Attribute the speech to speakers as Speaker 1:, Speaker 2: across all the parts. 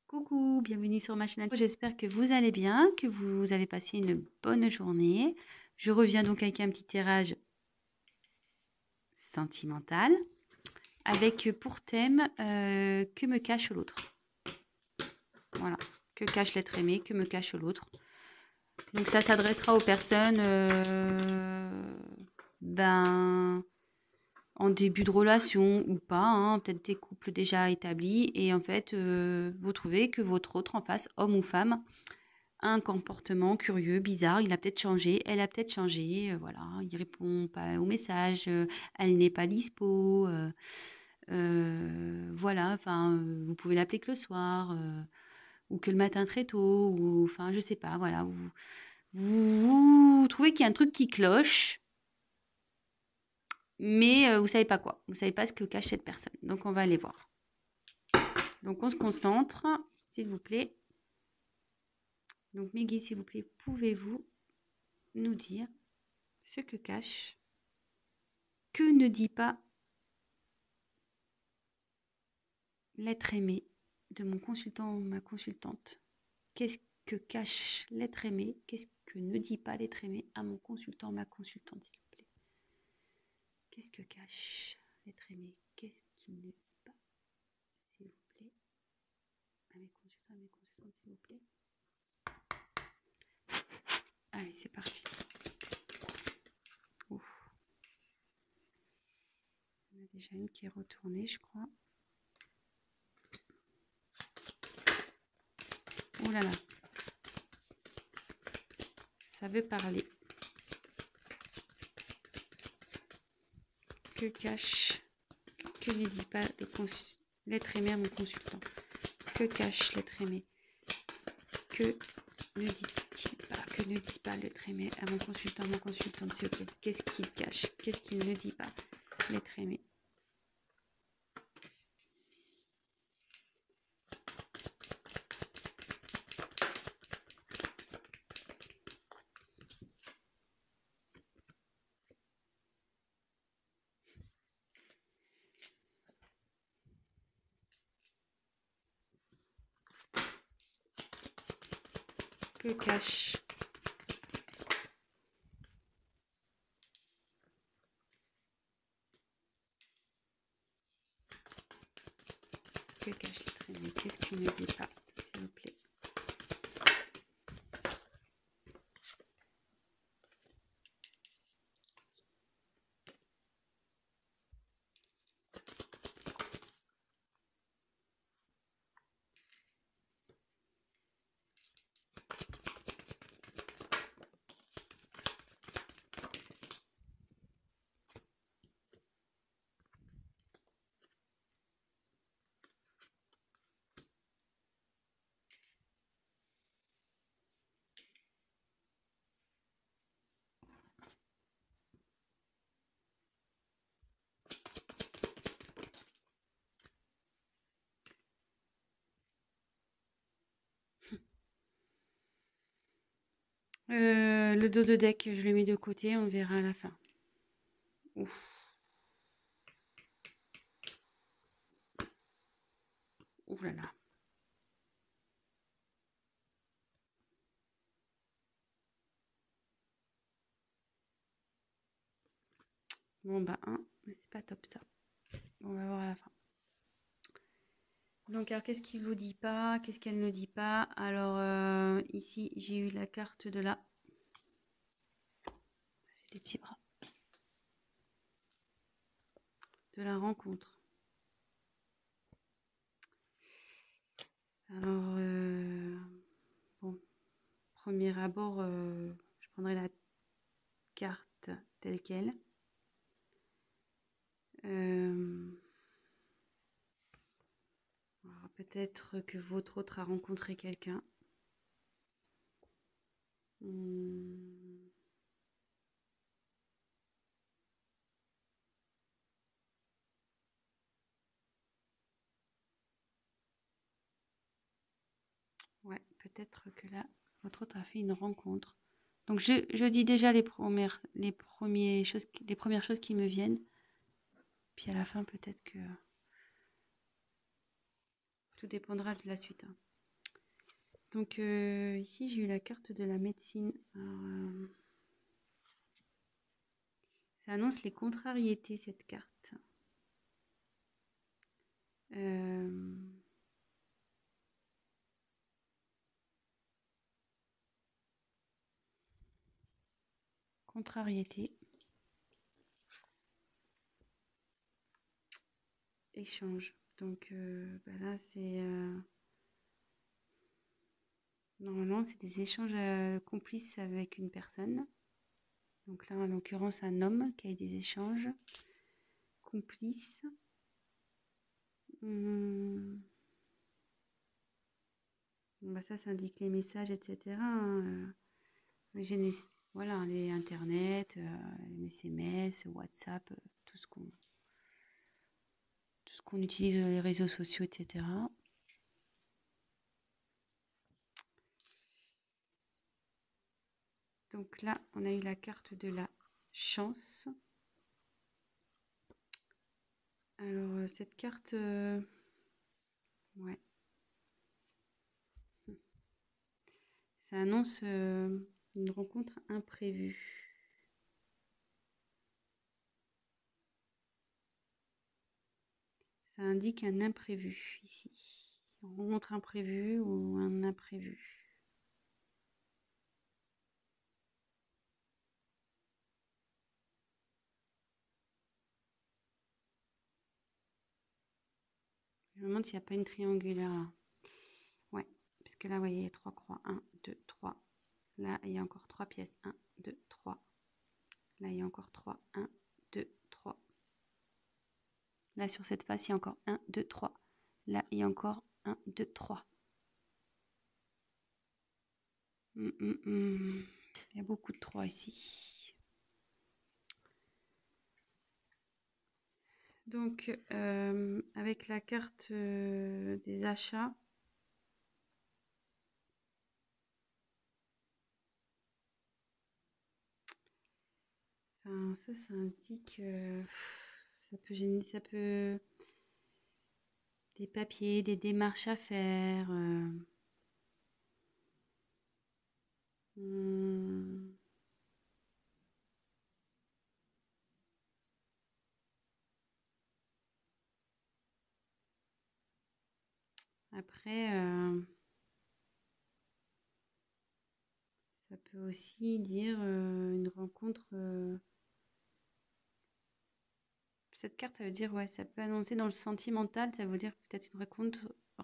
Speaker 1: Coucou, bienvenue sur ma chaîne. J'espère que vous allez bien, que vous avez passé une bonne journée. Je reviens donc avec un petit tirage sentimental avec pour thème que me cache l'autre. Voilà, que cache l'être aimé, que me cache l'autre. Donc ça s'adressera aux personnes en début de relation ou pas, hein, peut-être des couples déjà établis et en fait vous trouvez que votre autre en face, homme ou femme, un comportement curieux, bizarre, il a peut-être changé, elle a peut-être changé, voilà, il répond pas aux messages, elle n'est pas dispo, voilà, enfin, vous pouvez l'appeler que le soir, ou que le matin très tôt, ou enfin, je sais pas, voilà, vous trouvez qu'il y a un truc qui cloche, mais vous savez pas quoi, vous savez pas ce que cache cette personne, donc on va aller voir. Donc on se concentre, s'il vous plaît. Donc mes guides, s'il vous plaît, pouvez-vous nous dire ce que cache, que ne dit pas l'être aimé de mon consultant ou ma consultante? Qu'est-ce que cache l'être aimé? Qu'est-ce que ne dit pas l'être aimé à mon consultant ou ma consultante, s'il vous plaît? Qu'est-ce que cache l'être aimé? Qu'est-ce qu'il ne dit pas, s'il vous plaît, à mes consultants et mes consultantes, s'il vous plaît? Allez, c'est parti. Ouf. On a déjà une qui est retournée, je crois. Oh là là. Ça veut parler. Que cache, que ne dit pas l'être aimé à mon consultant? Que cache l'être aimé? Que ne dit-il pas? Que ne dit pas l'être aimé à mon consultant, mon consultante, s'il vous plaît? Qu'est-ce qu'il cache? Qu'est-ce qu'il ne dit pas, l'être aimé? Que cache? Que cache l'être aimé? Qu'est-ce qu'il ne dit pas, s'il vous plaît? Le dos de deck, je le mets de côté, on verra à la fin. Ouf. Ouh là là. Bon bah, c'est pas top ça. On va voir à la fin. Donc, alors, qu'est-ce qu'il vous dit pas? Qu'est-ce qu'elle ne dit pas? Alors, ici, j'ai eu la carte de la... J'ai des petits bras. De la rencontre. Alors, bon, premier abord, je prendrai la carte telle qu'elle. Peut-être que votre autre a rencontré quelqu'un. Ouais, peut-être que là, votre autre a fait une rencontre. Donc, je dis déjà les premières choses qui me viennent. Puis à la fin, peut-être que tout dépendra de la suite. Hein. Donc ici, j'ai eu la carte de la médecine. Alors, ça annonce les contrariétés, cette carte. Contrariété. Échange. Donc bah là, c'est... normalement, c'est des échanges complices avec une personne. Donc là, en l'occurrence, un homme qui a eu des échanges complices. Bah ça indique les messages, etc. Hein. Voilà, les Internet, les SMS, WhatsApp, tout ce qu'on utilise les réseaux sociaux, etc. Donc là, on a eu la carte de la chance. Alors, cette carte, ouais, ça annonce une rencontre imprévue. Ça indique un imprévu ici. Une rencontre imprévue ou un imprévu. Je me demande s'il n'y a pas une triangulaire là. Ouais, parce que là, vous voyez, il y a 3 croix. 1, 2, 3. Là, il y a encore 3 pièces. 1, 2, 3. Là, il y a encore 3. 1, 2, 3. Là, sur cette face, il y a encore 1, 2, 3. Là, il y a encore 1, 2, 3. Il y a beaucoup de 3 ici. Donc, avec la carte des achats, enfin, ça indique... ça peut... Des papiers, des démarches à faire. Après, ça peut aussi dire une rencontre. Cette carte, ça veut dire, ouais, ça peut annoncer dans le sentimental, ça veut dire peut-être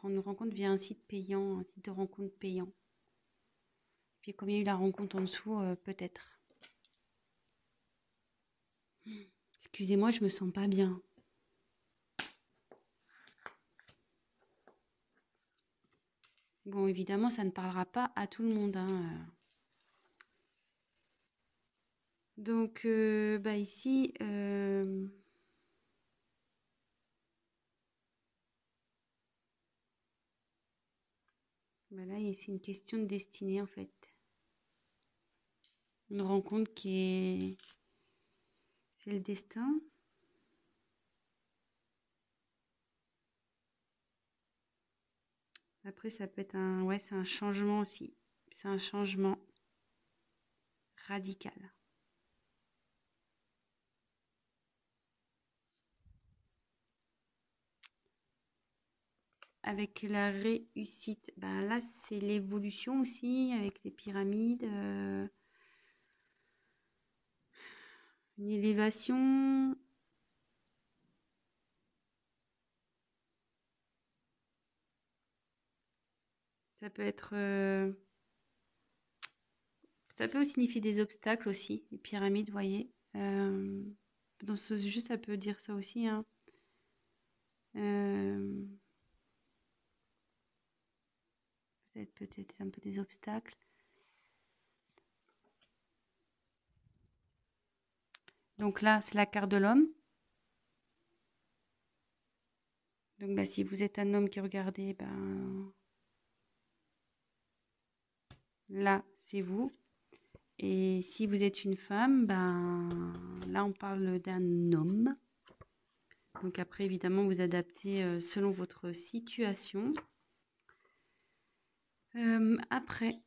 Speaker 1: une rencontre via un site payant, un site de rencontre payant. Puis comme il y a eu la rencontre en dessous, peut-être. Excusez-moi, je me sens pas bien. Bon, évidemment, ça ne parlera pas à tout le monde. Hein. Donc, bah ici, bah là, c'est une question de destinée en fait. Une rencontre qui est... C'est le destin. Après, ça peut être un... Ouais, c'est un changement aussi. C'est un changement radical. Avec la réussite, ben là, c'est l'évolution aussi, avec les pyramides. Une élévation. Ça peut être... ça peut signifier des obstacles aussi, les pyramides, vous voyez. Dans ce jeu, ça peut dire ça aussi. Hein. Peut-être un peu des obstacles. Donc là, c'est la carte de l'homme. Donc bah, si vous êtes un homme qui regardez, ben, là, c'est vous. Et si vous êtes une femme, ben, là, on parle d'un homme. Donc après, évidemment, vous adaptez selon votre situation. Après,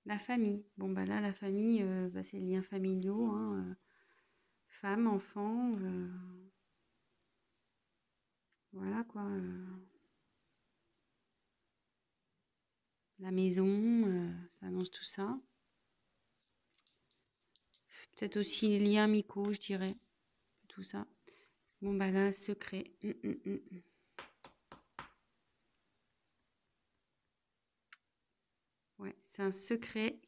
Speaker 1: la famille. Bon, bah là, la famille, bah, c'est les liens familiaux, hein, femme, enfant, voilà quoi. La maison, ça annonce tout ça. Peut-être aussi les liens amicaux, je dirais. Tout ça. Bon, bah là, secret. Ouais, c'est un secret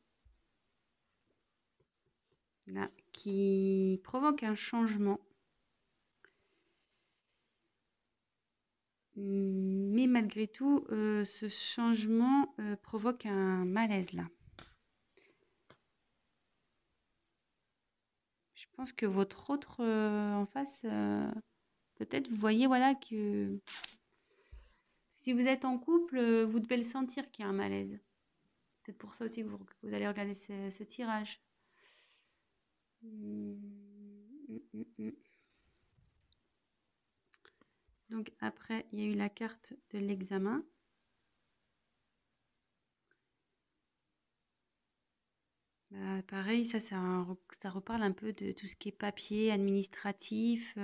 Speaker 1: là qui provoque un changement. Mais malgré tout, ce changement provoque un malaise là. Je pense que votre autre en face, peut-être vous voyez voilà que si vous êtes en couple, vous devez le sentir qu'il y a un malaise. C'est peut-être pour ça aussi que vous allez regarder ce tirage. Donc après, il y a eu la carte de l'examen. Bah, pareil, ça reparle un peu de tout ce qui est papier, administratif.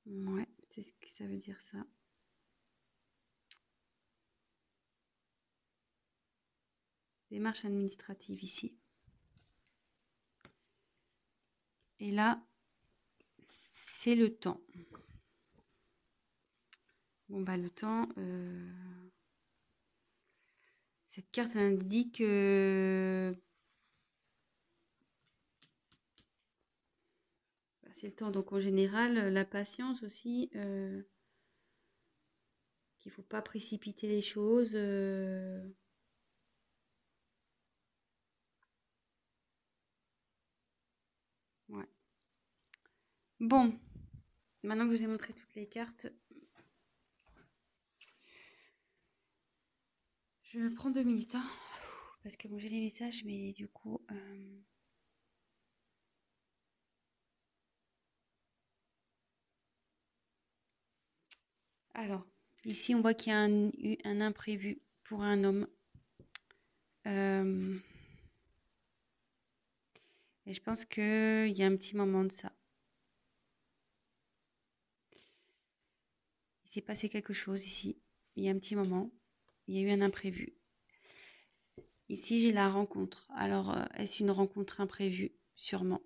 Speaker 1: Ouais, c'est ce que ça veut dire ça. Démarche administrative ici. Et là, c'est le temps. Bon, bah, le temps, cette carte indique c'est le temps. Donc, en général, la patience aussi, qu'il ne faut pas précipiter les choses. Ouais. Bon, maintenant que je vous ai montré toutes les cartes, je prends 2 minutes, hein, parce que bon, j'ai des messages, mais du coup... Alors, ici, on voit qu'il y a eu un imprévu pour un homme. Et je pense qu'il y a un petit moment de ça. Il s'est passé quelque chose ici. Il y a un petit moment. Il y a eu un imprévu. Ici, j'ai la rencontre. Alors, est-ce une rencontre imprévue? Sûrement.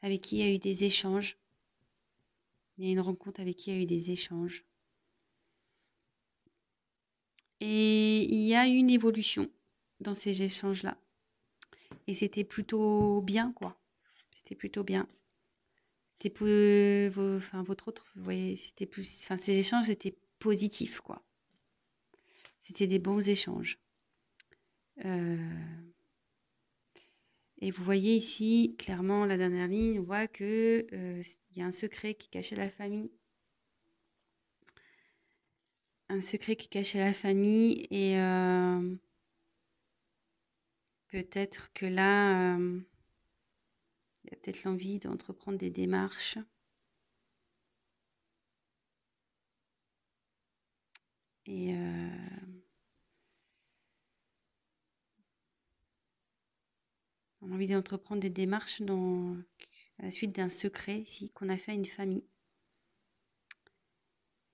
Speaker 1: Avec qui il y a eu des échanges. Il y a une rencontre avec qui il y a eu des échanges. Et il y a eu une évolution dans ces échanges-là. Et c'était plutôt bien, quoi. C'était plutôt bien. C'était pour votre autre, vous voyez, c'était plus, enfin, ces échanges étaient positifs, quoi. C'était des bons échanges. Et vous voyez ici, clairement, la dernière ligne, on voit que y a un secret qui cachait la famille. Un secret qui cachait la famille et peut-être que là, il y a peut-être l'envie d'entreprendre des démarches. Et on a envie d'entreprendre des démarches à la suite d'un secret ici qu'on a fait à une famille.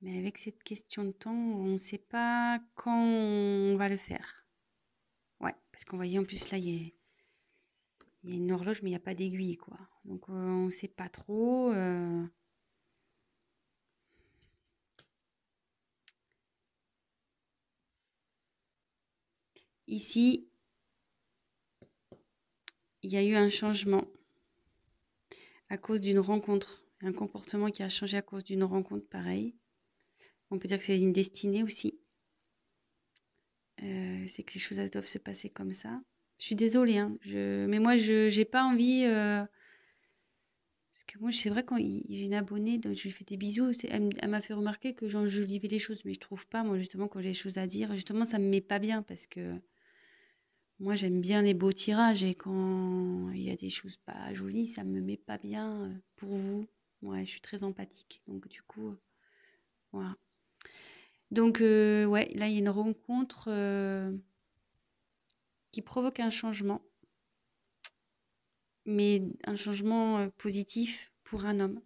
Speaker 1: Mais avec cette question de temps, on ne sait pas quand on va le faire. Ouais, parce qu'on voyait en plus là, il y a une horloge, mais il n'y a pas d'aiguille, quoi. Donc on ne sait pas trop. Ici, il y a eu un changement à cause d'une rencontre. Un comportement qui a changé à cause d'une rencontre, pareil. On peut dire que c'est une destinée aussi. C'est que les choses elles doivent se passer comme ça. Je suis désolée, hein, mais moi, je n'ai pas envie... parce que moi, c'est vrai, quand j'ai une abonnée, donc je lui fais des bisous, elle m'a fait remarquer que j'enjolivais les choses, mais je trouve pas, moi, justement, quand j'ai des choses à dire, justement, ça me met pas bien parce que moi, j'aime bien les beaux tirages et quand il y a des choses pas jolies, ça me met pas bien pour vous. Ouais, je suis très empathique, donc du coup, voilà. Donc, ouais, là, il y a une rencontre qui provoque un changement, mais un changement positif pour un homme.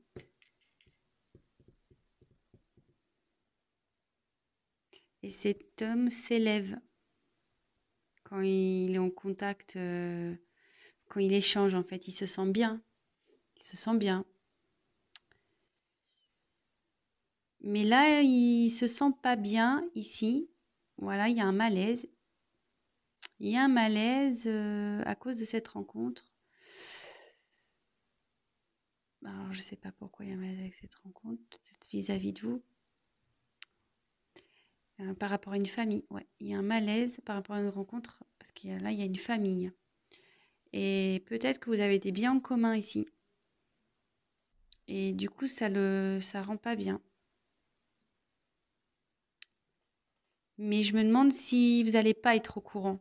Speaker 1: Et cet homme s'élève quand il est en contact, quand il échange, en fait, il se sent bien. Il se sent bien. Mais là, il se sent pas bien ici. Voilà, il y a un malaise. Il y a un malaise à cause de cette rencontre. Alors, je sais pas pourquoi il y a un malaise avec cette rencontre, vis-à-vis de vous. Par rapport à une famille, ouais. Il y a un malaise par rapport à une rencontre, parce qu'il y a, là, il y a une famille. Et peut-être que vous avez des biens en commun ici. Et du coup, ça rend pas bien. Mais je me demande si vous n'allez pas être au courant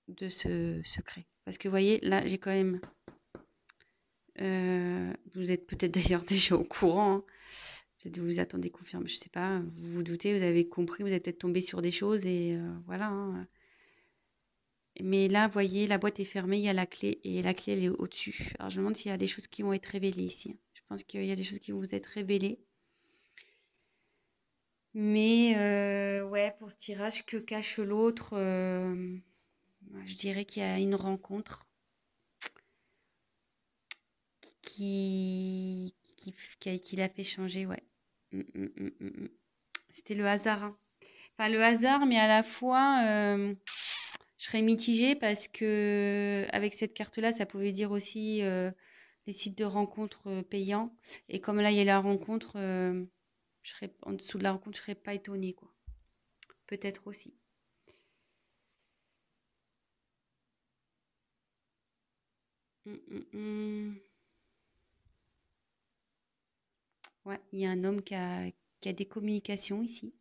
Speaker 1: de ce secret. Parce que vous voyez, là, j'ai quand même... vous êtes peut-être d'ailleurs déjà au courant, hein. Peut-être vous vous attendez confirme, je sais pas. Vous vous doutez, vous avez compris, vous avez peut-être tombé sur des choses et voilà, hein. Mais là, vous voyez, la boîte est fermée, il y a la clé et la clé, elle est au-dessus. Alors, je me demande s'il y a des choses qui vont être révélées ici. Je pense qu'il y a des choses qui vont vous être révélées. Mais ouais, pour ce tirage, que cache l'autre, je dirais qu'il y a une rencontre qui l'a fait changer, ouais. Mm. C'était le hasard, hein. Enfin, le hasard, mais à la fois, je serais mitigée parce que avec cette carte-là, ça pouvait dire aussi les sites de rencontres payants. Et comme là, il y a la rencontre, je serais en dessous de la rencontre, je serais pas étonnée, quoi. Peut-être aussi. Mm. Ouais, il y a un homme qui a des communications ici.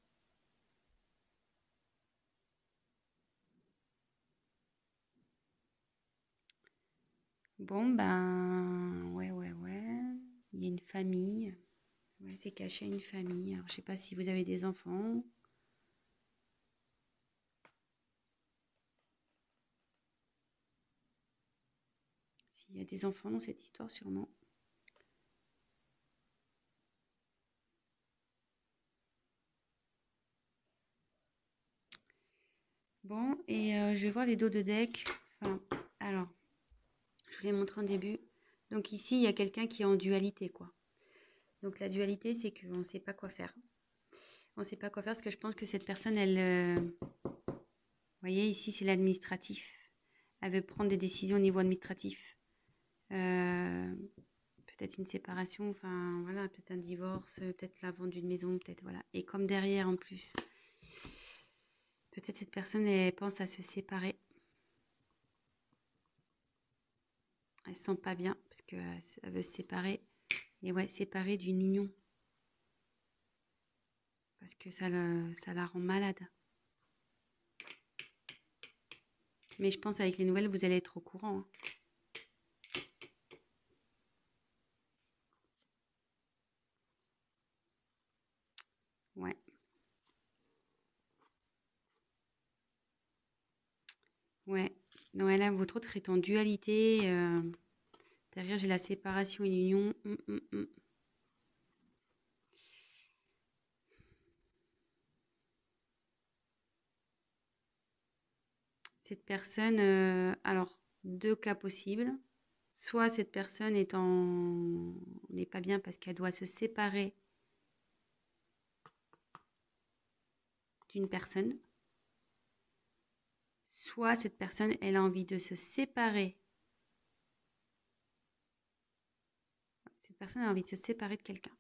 Speaker 1: Bon, ben, ouais. Il y a une famille. Ouais, c'est caché à une famille. Alors, je sais pas si vous avez des enfants. S'il y a des enfants dans cette histoire, sûrement. Bon, et je vais voir les dos de deck. Enfin, alors, je vous l'ai montré en début. Donc ici, il y a quelqu'un qui est en dualité, quoi. Donc la dualité, c'est qu'on ne sait pas quoi faire. On ne sait pas quoi faire parce que je pense que cette personne, vous voyez, ici, c'est l'administratif. Elle veut prendre des décisions au niveau administratif. Euh, peut-être une séparation, enfin voilà, peut-être un divorce, peut-être la vente d'une maison, peut-être voilà. Et comme derrière en plus, peut-être cette personne elle pense à se séparer. Elle se sent pas bien parce qu'elle veut se séparer. Et ouais, séparer d'une union parce que ça la rend malade. Mais je pense avec les nouvelles, vous allez être au courant, hein. Ouais, ouais. Ouais, là, votre autre est en dualité. Derrière, j'ai la séparation et l'union. Cette personne, alors, deux cas possibles. Soit cette personne n'est pas bien parce qu'elle doit se séparer d'une personne. Soit cette personne, elle a envie de se séparer. Cette personne a envie de se séparer de quelqu'un.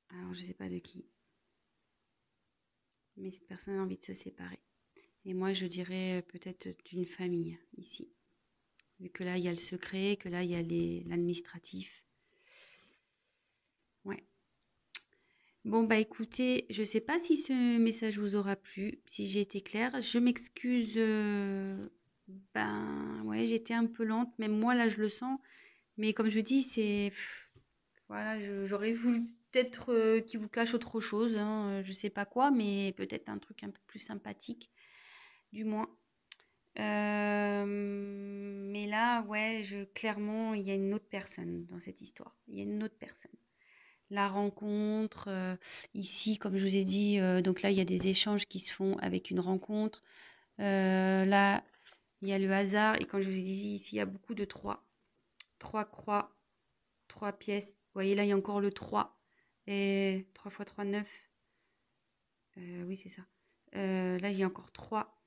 Speaker 1: Alors, je ne sais pas de qui. Mais cette personne a envie de se séparer. Et moi, je dirais peut-être d'une famille ici. Vu que là, il y a le secret, que là, il y a l'administratif. Ouais. Bon, bah écoutez, je sais pas si ce message vous aura plu, si j'ai été claire. Je m'excuse. Ben, ouais, j'étais un peu lente. Même moi, là, je le sens. Mais comme je dis, voilà, j'aurais voulu peut-être qu'il vous cache autre chose, hein, je sais pas quoi, mais peut-être un truc un peu plus sympathique, du moins. Mais là, ouais, clairement, il y a une autre personne dans cette histoire. Il y a une autre personne. La rencontre, ici, comme je vous ai dit, donc là, il y a des échanges qui se font avec une rencontre. Là, il y a le hasard. Et quand je vous ai dit, ici, il y a beaucoup de trois. Trois croix, trois pièces. Vous voyez, là, il y a encore le 3. Et 3 fois 3, 9. Oui, c'est ça. Là, il y a encore 3.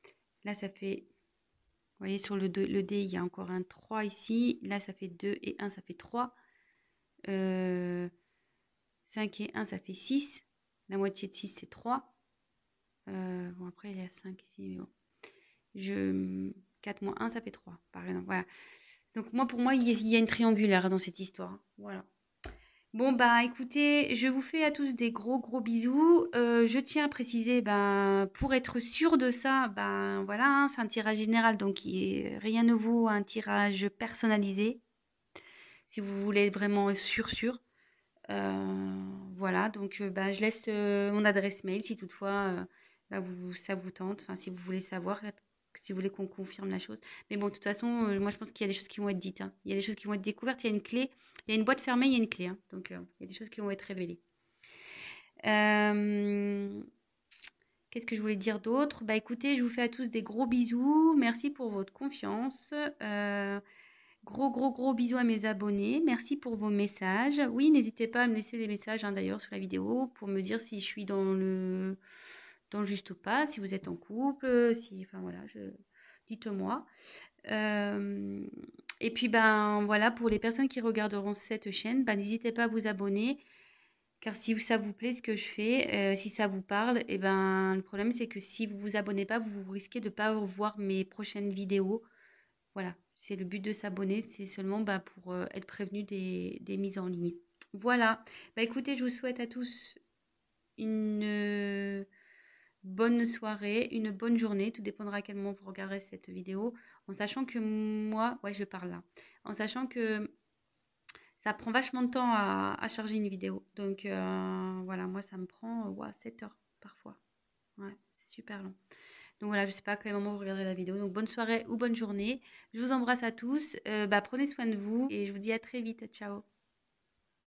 Speaker 1: Là, ça fait... Vous voyez, sur le dé, il y a encore un 3 ici. Là, ça fait 2 et 1, ça fait 3. 5 et 1, ça fait 6. La moitié de 6, c'est 3. Bon, après, il y a 5 ici, mais bon. 4 moins 1, ça fait 3, par exemple. Voilà. Donc, pour moi, il y a une triangulaire dans cette histoire. Voilà. Bon, bah écoutez, je vous fais à tous des gros gros bisous. Je tiens à préciser, ben, pour être sûr de ça, ben voilà, hein, c'est un tirage général, donc rien ne vaut un tirage personnalisé, si vous voulez être vraiment sûr. Voilà, donc ben, je laisse mon adresse mail si toutefois ben, ça vous tente, enfin si vous voulez savoir, si vous voulez qu'on confirme la chose. Mais bon, de toute façon, moi je pense qu'il y a des choses qui vont être dites, hein. Il y a des choses qui vont être découvertes, il y a une clé, il y a une boîte fermée, il y a une clé, hein. Donc il y a des choses qui vont être révélées. Euh, Qu'est-ce que je voulais dire d'autre? Bah écoutez, je vous fais à tous des gros bisous. Merci pour votre confiance. Gros bisous à mes abonnés. Merci pour vos messages. Oui, n'hésitez pas à me laisser des messages hein, d'ailleurs sur la vidéo pour me dire si je suis dans le juste ou pas, si vous êtes en couple, si, enfin voilà, dites-moi. Euh, et puis ben voilà, pour les personnes qui regarderont cette chaîne, ben, n'hésitez pas à vous abonner. Car si ça vous plaît ce que je fais, si ça vous parle, et ben le problème c'est que si vous vous abonnez pas, vous risquez de pas voir mes prochaines vidéos. Voilà, c'est le but de s'abonner, c'est seulement bah, pour être prévenu des mises en ligne. Voilà, bah écoutez, je vous souhaite à tous une bonne soirée, une bonne journée, tout dépendra à quel moment vous regarderez cette vidéo, en sachant que moi, ouais je parle là, en sachant que ça prend vachement de temps à charger une vidéo. Donc voilà, moi ça me prend 7 heures parfois. Ouais, c'est super long. Donc voilà, je sais pas à quel moment vous regarderez la vidéo. Donc bonne soirée ou bonne journée. Je vous embrasse à tous. Bah, prenez soin de vous et je vous dis à très vite. Ciao.